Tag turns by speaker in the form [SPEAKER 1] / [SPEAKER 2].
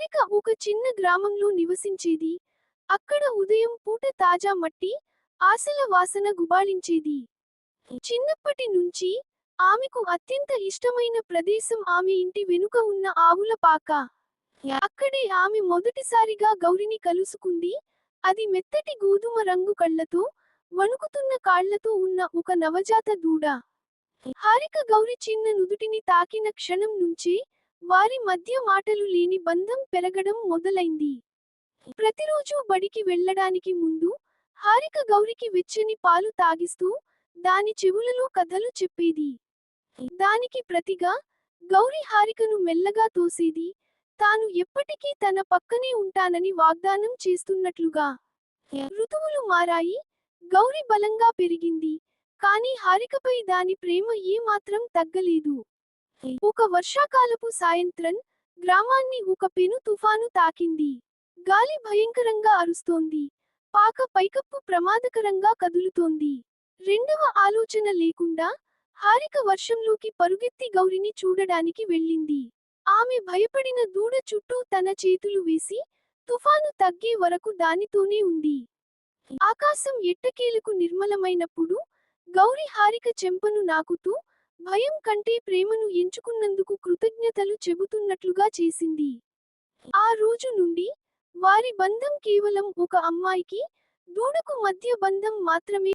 [SPEAKER 1] హారిక ఒక చిన్న గ్రామంలో నివసించేది. అక్కడ ఉదయం పూట తాజా మట్టి, ఆశల వాసన గుబాళించేది. చిన్నప్పటి నుంచి ఆమెకు అత్యంత ఇష్టమైన ప్రదేశం ఆమె ఇంటి వెనుక ఉన్న ఆవుల పాక. అక్కడే ఆమె మొదటిసారిగా గౌరిని కలుసుకుంది. అది మెత్తటి గోధుమ రంగు కళ్ళతో, వణుకుతున్న కాళ్లతో ఉన్న ఒక నవజాత దూడ. హారిక గౌరి చిన్న నుదుటిని తాకిన క్షణం నుంచే వారి మధ్య మాటలు లేని బంధం పెరగడం మొదలైంది. ప్రతిరోజూ బడికి వెళ్ళడానికి ముందు హారిక గౌరికి వెచ్చని పాలు తాగిస్తూ దాని చెవులలో కథలు చెప్పేది. దానికి ప్రతిగా గౌరి హారికను మెల్లగా తోసేది, తాను ఎప్పటికీ తన పక్కనే ఉంటానని వాగ్దానం చేస్తున్నట్లుగా. ఋతువులు మారాయి, గౌరి బలంగా పెరిగింది. కానీ హారికపై దాని ప్రేమ ఏమాత్రం తగ్గలేదు. ఒక వర్షాకాలపు సాయంత్రం గ్రామాన్ని ఒక పెను తుఫాను తాకింది. గాలి భయంకరంగా అరుస్తోంది. పాక పైకప్పు ప్రమాదకరంగా కదులుతోంది. రెండవ ఆలోచన లేకుండా హారిక వర్షంలోకి పరుగెత్తి గౌరిని చూడడానికి వెళ్ళింది. ఆమె భయపడిన దూడ చుట్టూ తన చేతులు వేసి, తుఫాను తగ్గే వరకు దానితోనే ఉంది. ఆకాశం ఎట్టకేలకు నిర్మలమైనప్పుడు గౌరి హారిక చెంపను నాకుతూ, భయం కంటే ప్రేమను ఎంచుకున్నందుకు కృతజ్ఞతలు చెబుతున్నట్లుగా చేసింది. ఆ రోజు నుండి వారి బంధం కేవలం ఒక అమ్మాయికి, దూడకు మధ్య బంధం మాత్రమే